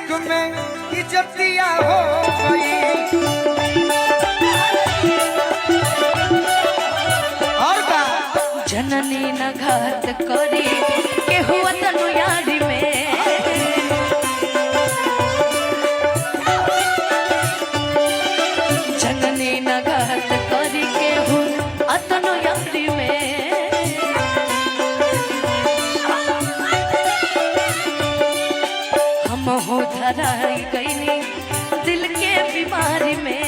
इश्क में इज्जतिया हो गई। और का जननी न घात करी के हुआ तनु यारी में, जननी न घात करी के हुआ तनु यारी में। हम हो धराई गईनी दिल के बीमारी में।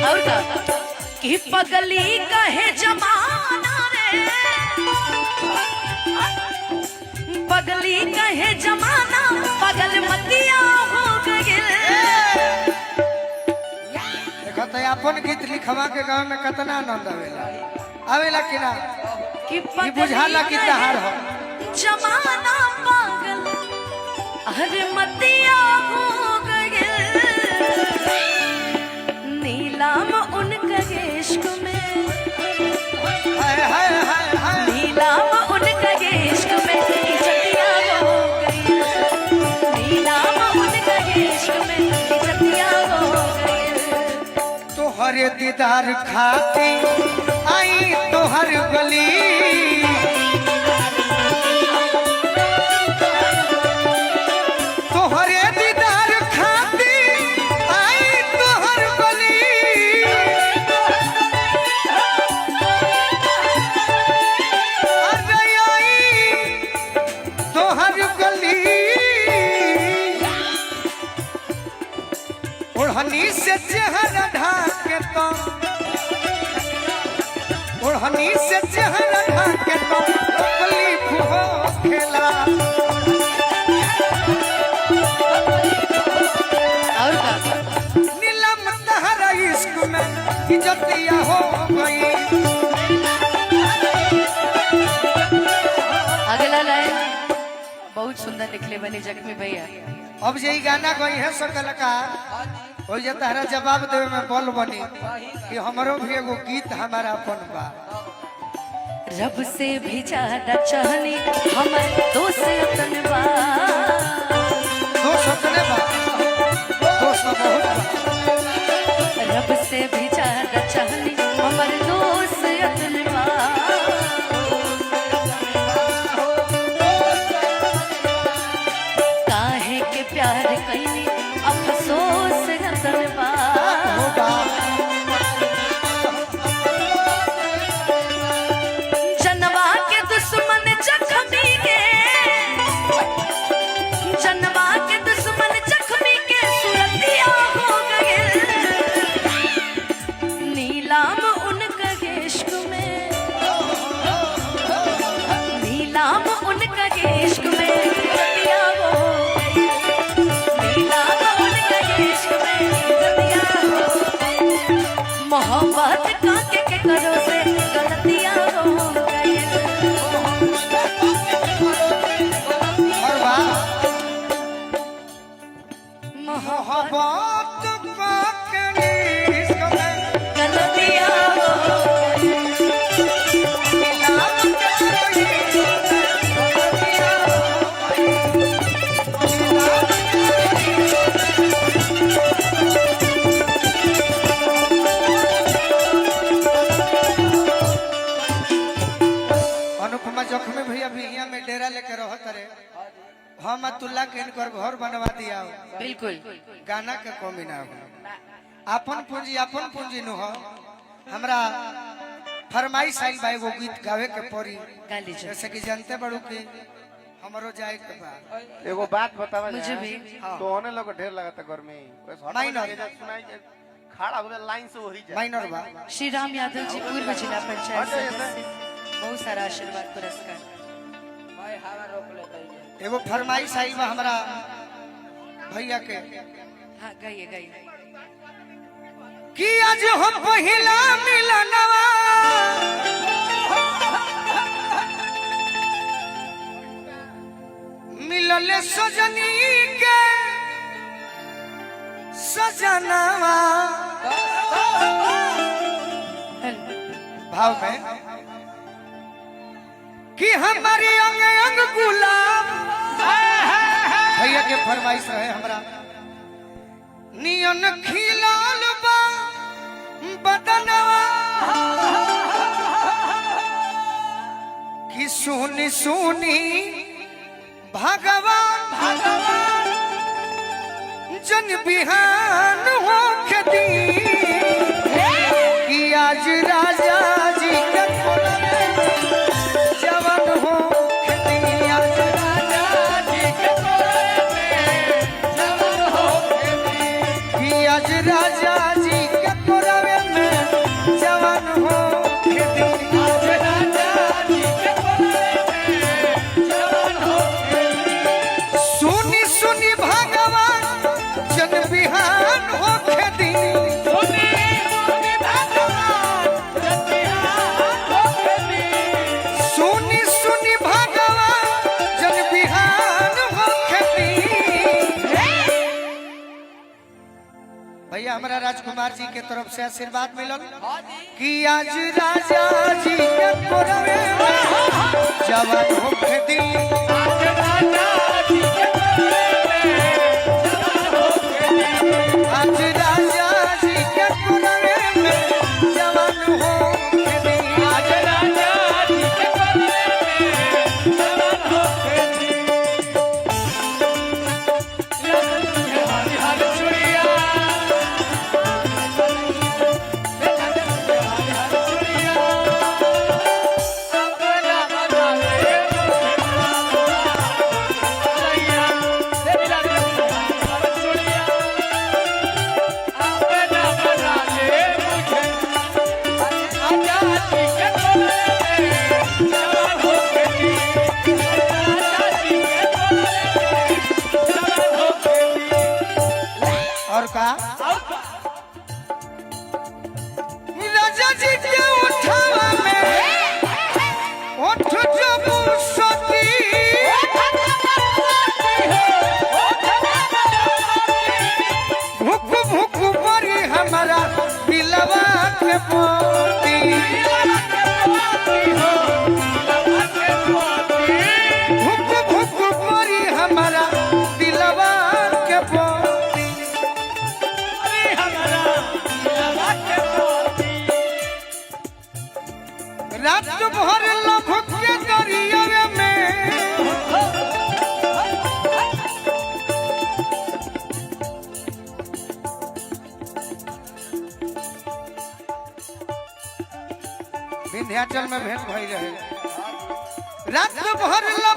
और का कि पगली कहे जमाना रे, पगली कहे जमाना पगल मतिया हो गए। देखो तो अपन गीत लिखवा के गाँव में कितना आनंद आवेला, आवेला कि ना? कि बुझाला कि तहार हो जमाना पागल अरे मतिया हो गए। नीलाम उनका इश्क में, हाय हाय हाय हाय। नीलाम उनका इश्क में इज्जतिया हो गई। नीलाम उनका इश्क में इज्जतिया हो गई। तोहरे दीदार खाती आई तोहर गली, तोहरे दीदार खाती आई तोहर गली। अरे आई तोहर गली, ओढ़नी से चेहरा ढाके तो, ओढ़नी से चेहरा ढाके तो तकलीफ हो खेला। और का नीलम तहरा इश्क में इज्जतिया हो गई। अगला लाइन बहुत सुंदर लिखले बनी जख्मी भैया। अब यही गाना गई है सब कलाकार हो जे तहरा जवाब देवे में बल बनी कि हमरो भी एगो गीत हमारा अपन बा। रब से भी ज्यादा चाहनी हमर दोस्त अपन बा। दोस्त अपने बा, दोस्त बहुत बा। रब से भी ज्यादा चाहनी हमर दोस्त अपन बा। काहे के प्यार कईनी अफसोस अपन बा। जनवा के दुश्मन जख्मी के, जनवा के दुश्मन जख्मी के सुरतिया हो गए। नीलाम उनका इश्क में, नीलाम उनका इश्क में इज्जतिया हो गई। नीलाम उनका इश्क में इज्जतिया हो गई। मोहब्बत का के करो से गलतियां हो गई। और बा मोहब्बत मोहब्बत का के इश्क में गलतियां हो गई। नीलम तहरा इश्क में इज्जतिया अनुपमा जख्मी भैया भी यहाँ में डेरा लेके रहत रे। हम अतुल्ला के इनकर घर बनवा दिया, बिल्कुल गाना के कमी ना हो। अपन पूंजी न हो। हमरा फरमाइश आइल बा एगो गीत गावे के पड़ी, गा लीजिए। जैसे कि जानते बड़ू कि हमरो जाए के बा। एगो बात बतावा मुझे भी तो होने लोग ढेर लगाता गर्मी बस हटा माइनर। के सुनाई खड़ा हो लाइन से वही जाए माइनर बा। श्री राम यादव जी पूर्व जिला पंचायत हट जाइए सदस्य, बहुत सारा आशीर्वाद पुरस्कार। एगो फरमाइश आइल बा हमरा भैया के हाँ गाइए गाइए। कि आज हो पहिला मिलनवा, मिलल सजनी के सजनवा। भाव में कि हमारी अंग अंग के फरमाइश रहे हमरा नियन खिलाल बा बदनवा कि सुनी सुनी भगवान जन बिहान हो खेती कि आज राजा जी के जवान हो खेती आज राजा जी के जवान हो कि आज राजा जी के कोरवे में जवान हो खेती आज राजा जी के जवान हो सुनी सुनी भगवान जन बिहान हो खेती सुनी सुनी भगवान जन बिहान हो खेती भैया हमारा राजकुमार जी के तरफ से आशीर्वाद मिलल कि आज राजा जी के कोरवे में जवान हो खेती आज राजा जी के कोरवे में जवान हो खेती आज राजा जी के कोरवे में जवान हो खेती हरी हरी चुड़िया और का राजा जी के उठावा में उठ जब सती भूख भूख परी हमारा दिलवा के पोती भूख भूख परी हमारा दिलवा के पोती रात भर लभ के दरिया में विंध्याचल में भेंट भई रहे रात भर लभ